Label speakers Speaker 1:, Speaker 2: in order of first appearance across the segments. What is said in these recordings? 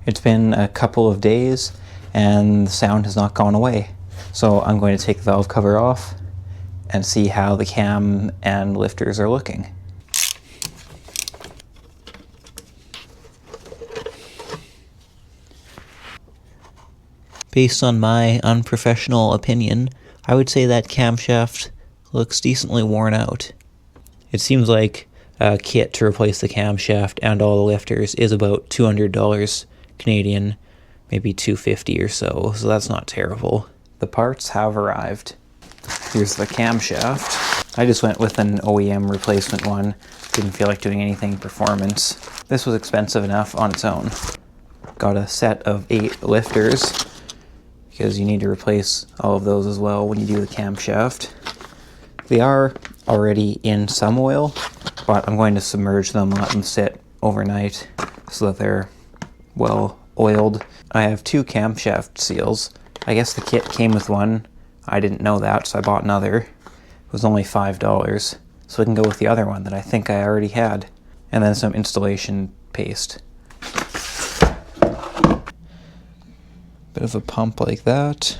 Speaker 1: It's been a couple of days and the sound has not gone away. So I'm going to take the valve cover off and see how the cam and lifters are looking. Based on my unprofessional opinion, I would say that camshaft looks decently worn out. It seems like a kit to replace the camshaft and all the lifters is about $200 Canadian, maybe $250 or so that's not terrible. The parts have arrived. Here's the camshaft. I just went with an OEM replacement one. Didn't feel like doing anything performance. This was expensive enough on its own. Got a set of 8 lifters, because you need to replace all of those as well when you do the camshaft. They are already in some oil, but I'm going to submerge them, let them sit overnight so that they're well oiled. I have 2 camshaft seals. I guess the kit came with one. I didn't know that, so I bought another. It was only $5, so I can go with the other one that I think I already had. And then some installation paste. Bit of a pump like that,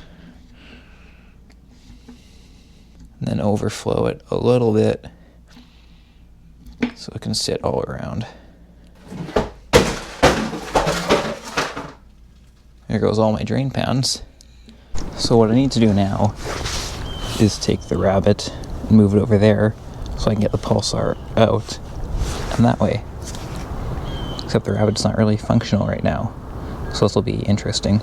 Speaker 1: and then overflow it a little bit so it can sit all around. There goes all my drain pans. So what I need to do now is take the rabbit and move it over there so I can get the pulsar out, and that way. Except the rabbit's not really functional right now, so this will be interesting.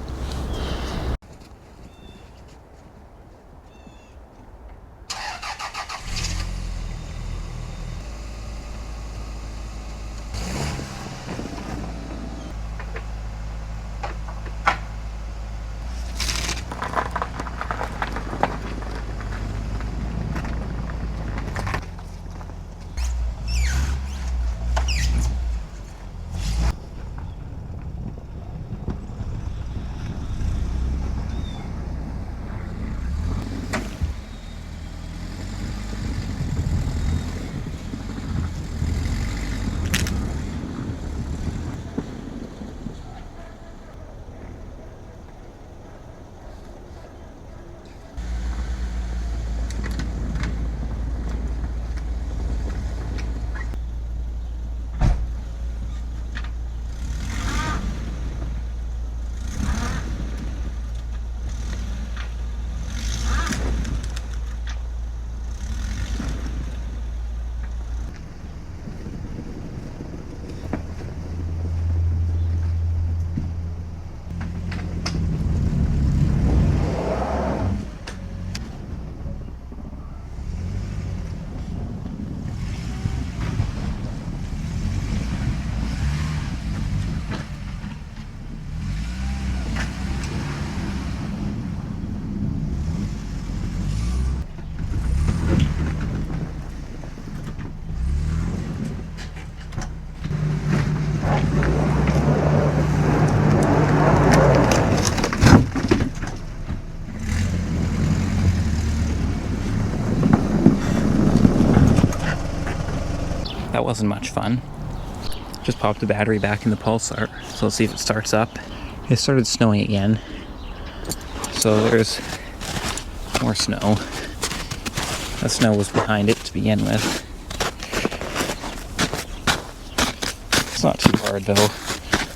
Speaker 1: That wasn't much fun. Just popped the battery back in the pulsar, so let's see if it starts up. It started snowing again, so there's more snow. The snow was behind it to begin with. It's not too hard though,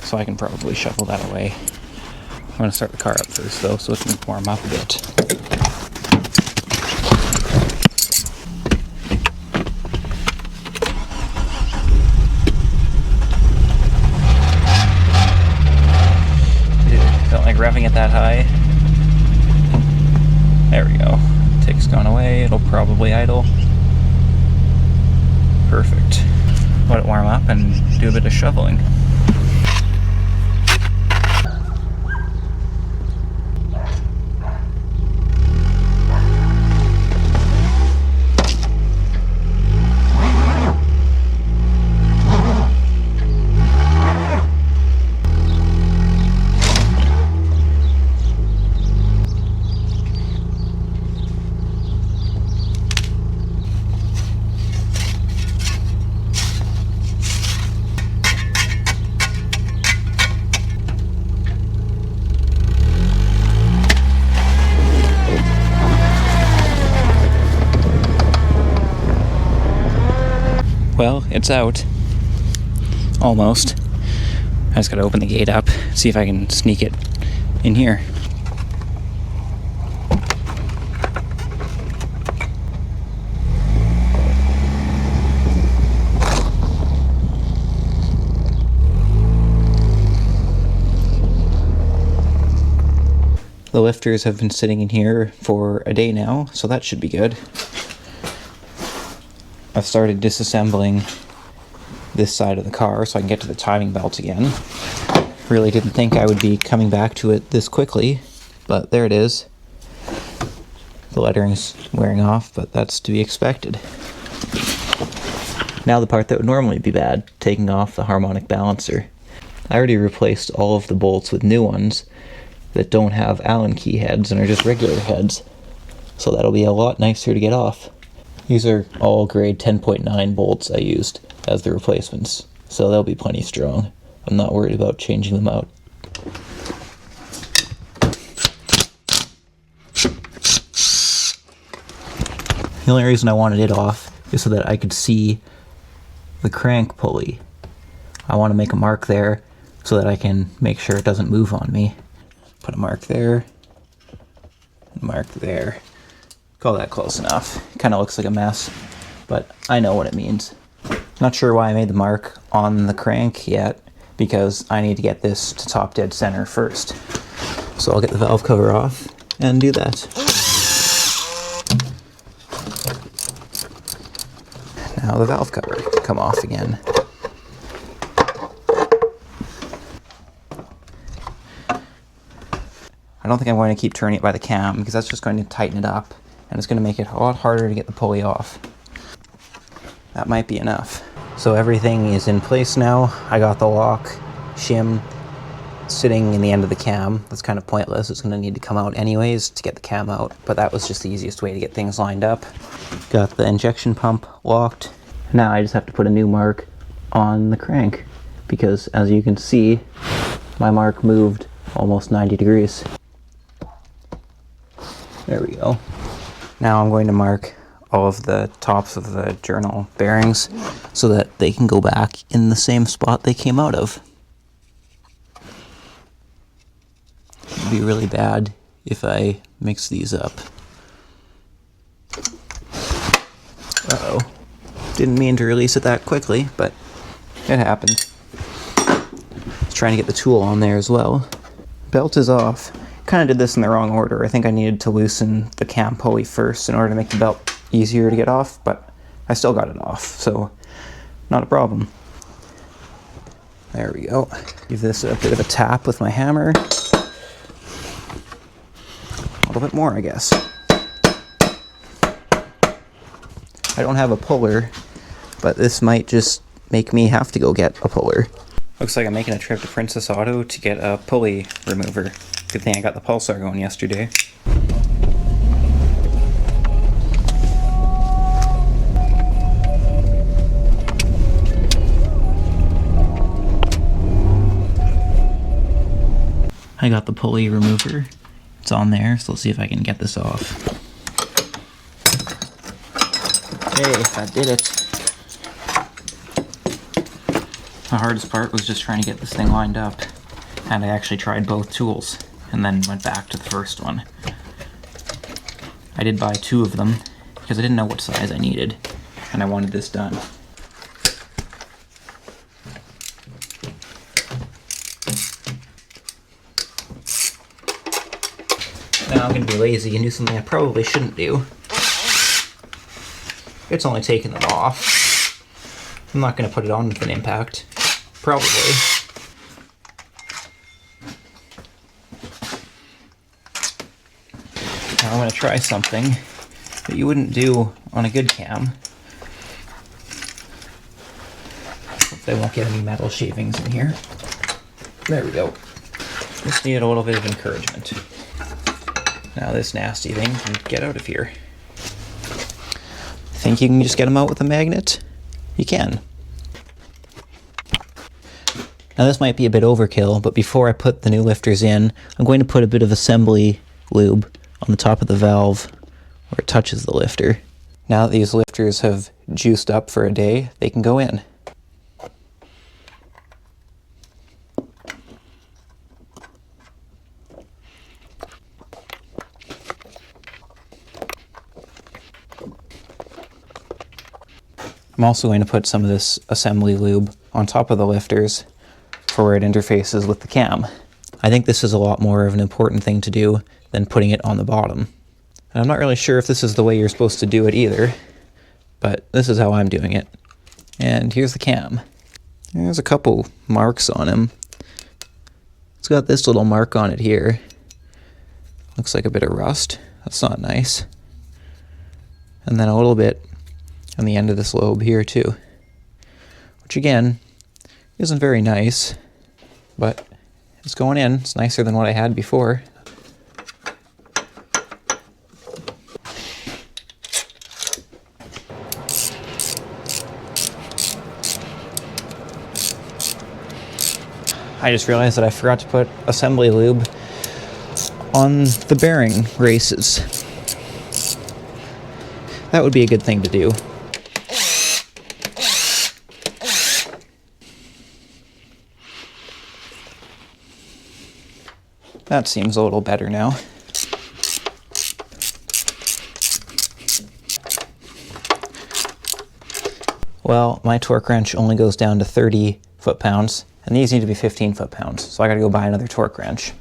Speaker 1: so I can probably shovel that away. I'm going to start the car up first though, so it can warm up a bit. Revving it that high. There we go. Tick's gone away. It'll probably idle. Perfect. Let it warm up and do a bit of shoveling. Well, it's out. Almost. I just gotta open the gate up, see if I can sneak it in here. The lifters have been sitting in here for a day now, so that should be good. I've started disassembling this side of the car so I can get to the timing belt again. Really didn't think I would be coming back to it this quickly, but there it is. The lettering's wearing off, but that's to be expected. Now the part that would normally be bad, taking off the harmonic balancer. I already replaced all of the bolts with new ones that don't have Allen key heads and are just regular heads, so that'll be a lot nicer to get off. These are all grade 10.9 bolts I used as the replacements, so they'll be plenty strong. I'm not worried about changing them out. The only reason I wanted it off is so that I could see the crank pulley. I want to make a mark there so that I can make sure it doesn't move on me. Put a mark there, mark there. Call that close enough. Kind of looks like a mess, but I know what it means. Not sure why I made the mark on the crank yet, because I need to get this to top dead center first. So I'll get the valve cover off and do that. Now the valve cover can come off again. I don't think I'm going to keep turning it by the cam because that's just going to tighten it up and it's going to make it a lot harder to get the pulley off. That might be enough. So everything is in place now. I got the lock shim sitting in the end of the cam. That's kind of pointless. It's going to need to come out anyways to get the cam out, but that was just the easiest way to get things lined up. Got the injection pump locked. Now I just have to put a new mark on the crank because, as you can see, my mark moved almost 90 degrees. There we go. Now I'm going to mark all of the tops of the journal bearings so that they can go back in the same spot they came out of. It'd be really bad if I mix these up. Uh-oh. Didn't mean to release it that quickly, but it happened. I was trying to get the tool on there as well. Belt is off. Kind of did this in the wrong order. I think I needed to loosen the cam pulley first in order to make the belt easier to get off, but I still got it off, so not a problem. There we go. Give this a bit of a tap with my hammer. A little bit more, I guess. I don't have a puller, but this might just make me have to go get a puller. Looks like I'm making a trip to Princess Auto to get a pulley remover. Good thing I got the pulsar going yesterday. I got the pulley remover. It's on there, so let's see if I can get this off. Hey, that did it. The hardest part was just trying to get this thing lined up, and I actually tried both tools and then went back to the first one. I did buy 2 of them because I didn't know what size I needed and I wanted this done. Now I'm going to be lazy and do something I probably shouldn't do. It's only taking them off. I'm not going to put it on with an impact. Probably. Now I'm going to try something that you wouldn't do on a good cam. Hope they won't get any metal shavings in here. There we go. Just needed a little bit of encouragement. Now this nasty thing can get out of here. Think you can just get them out with a magnet? You can. Now this might be a bit overkill, but before I put the new lifters in, I'm going to put a bit of assembly lube on the top of the valve where it touches the lifter. Now that these lifters have juiced up for a day, they can go in. I'm also going to put some of this assembly lube on top of the lifters for where it interfaces with the cam. I think this is a lot more of an important thing to do than putting it on the bottom. And I'm not really sure if this is the way you're supposed to do it either, but this is how I'm doing it. And here's the cam. There's a couple marks on him. It's got this little mark on it here. Looks like a bit of rust. That's not nice. And then a little bit on the end of this lobe here too, which again isn't very nice, but it's going in. It's nicer than what I had before. I just realized that I forgot to put assembly lube on the bearing races. That would be a good thing to do. That seems a little better now. Well, my torque wrench only goes down to 30 foot-pounds, and these need to be 15 foot-pounds, so I gotta go buy another torque wrench.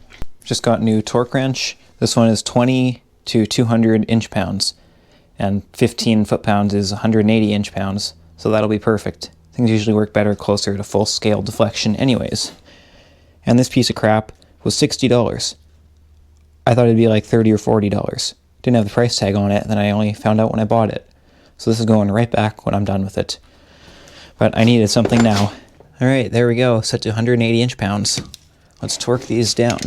Speaker 1: Just got a new torque wrench. This one is 20 to 200 inch-pounds, and 15 foot-pounds is 180 inch-pounds, so that'll be perfect. Things usually work better closer to full-scale deflection anyways. And this piece of crap was $60. I thought it'd be like $30 or $40. Didn't have the price tag on it, and then I only found out when I bought it. So this is going right back when I'm done with it. But I needed something now. Alright, there we go, set to 180 inch-pounds. Let's torque these down.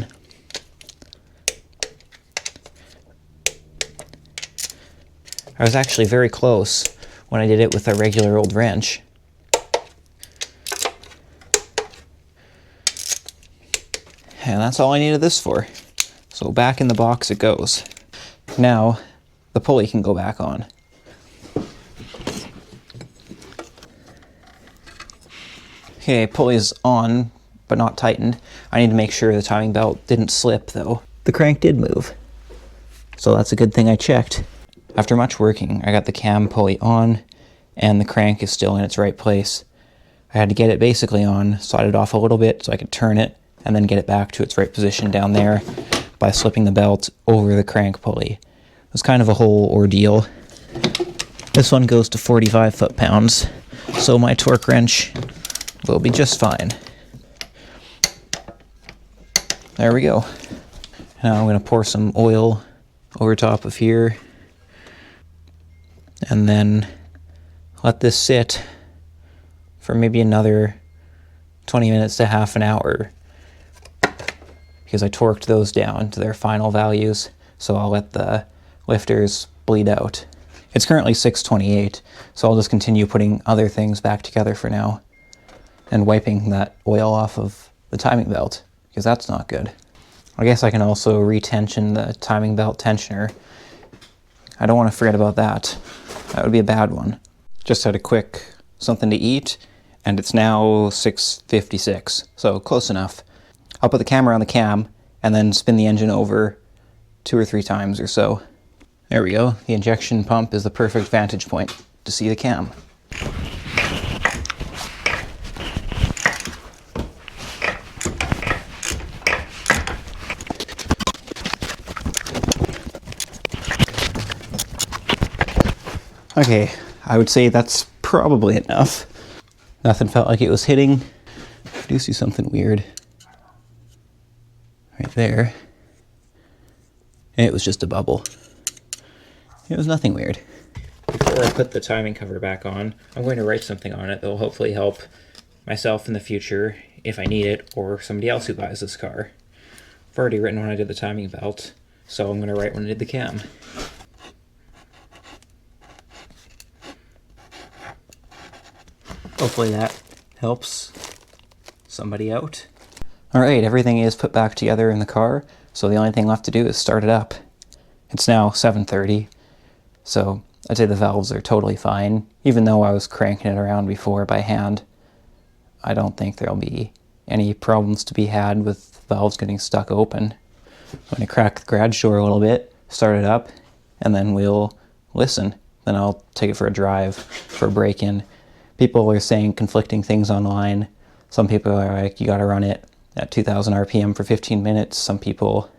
Speaker 1: I was actually very close when I did it with a regular old wrench. And that's all I needed this for. So back in the box it goes. Now, the pulley can go back on. Okay, pulley's on, but not tightened. I need to make sure the timing belt didn't slip, though. The crank did move. So that's a good thing I checked. After much working, I got the cam pulley on, and the crank is still in its right place. I had to get it basically on, slide it off a little bit so I could turn it, and then get it back to its right position down there by slipping the belt over the crank pulley. It was kind of a whole ordeal. This one goes to 45 foot-pounds, so my torque wrench will be just fine. There we go. Now I'm going to pour some oil over top of here, and then let this sit for maybe another 20 minutes to half an hour, because I torqued those down to their final values, so I'll let the lifters bleed out. It's currently 6:28, so I'll just continue putting other things back together for now, and wiping that oil off of the timing belt, because that's not good. I guess I can also retension the timing belt tensioner. I don't want to forget about that. That would be a bad one. Just had a quick something to eat, and it's now 6:56, so close enough. I'll put the camera on the cam, and then spin the engine over 2 or 3 times or so. There we go. The injection pump is the perfect vantage point to see the cam. Okay, I would say that's probably enough. Nothing felt like it was hitting. I do see something weird right there. And it was just a bubble. It was nothing weird. Before I put the timing cover back on, I'm going to write something on it that will hopefully help myself in the future if I need it, or somebody else who buys this car. I've already written when I did the timing belt, so I'm going to write when I did the cam. Hopefully that helps somebody out. Alright, everything is put back together in the car, so the only thing left to do is start it up. It's now 7:30, so I'd say the valves are totally fine. Even though I was cranking it around before by hand, I don't think there'll be any problems to be had with valves getting stuck open. I'm going to crack the garage door a little bit, start it up, and then we'll listen. Then I'll take it for a drive, for a break-in. People are saying conflicting things online. Some people are like, you gotta run it at 2,000 RPM for 15 minutes. Some people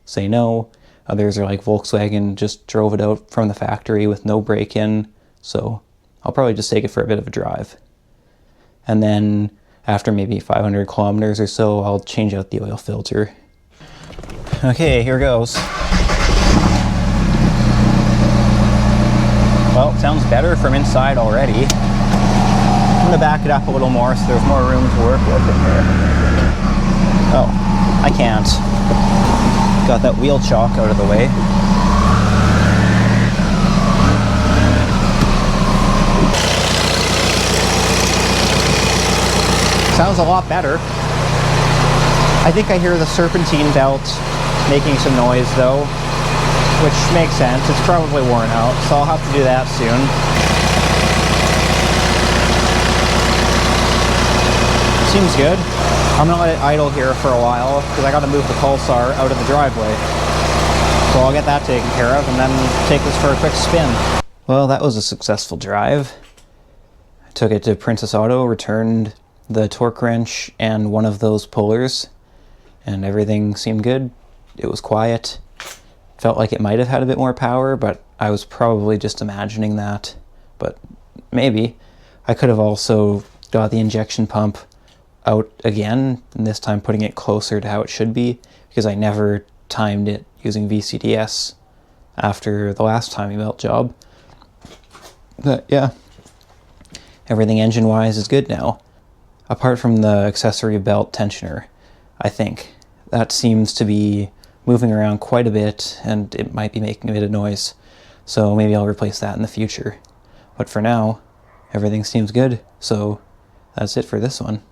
Speaker 1: say no. Others are like, Volkswagen just drove it out from the factory with no break-in. So I'll probably just take it for a bit of a drive. And then after maybe 500 kilometers or so, I'll change out the oil filter. Okay, here goes. Well, it sounds better from inside already. I'm gonna back it up a little more so there's more room to work with in here. Oh, I can't. Got that wheel chock out of the way. Sounds a lot better. I think I hear the serpentine belt making some noise though, which makes sense. It's probably worn out, so I'll have to do that soon. Seems good. I'm gonna let it idle here for a while because I gotta move the pulsar out of the driveway. So I'll get that taken care of and then take this for a quick spin. Well, that was a successful drive. I took it to Princess Auto, returned the torque wrench and one of those pullers, and everything seemed good. It was quiet. Felt like it might have had a bit more power, but I was probably just imagining that. But maybe. I could have also got the injection pump out again, and this time putting it closer to how it should be, because I never timed it using VCDS after the last timing belt job. But yeah, everything engine-wise is good now. Apart from the accessory belt tensioner, I think. That seems to be moving around quite a bit, and it might be making a bit of noise. So maybe I'll replace that in the future. But for now, everything seems good, so that's it for this one.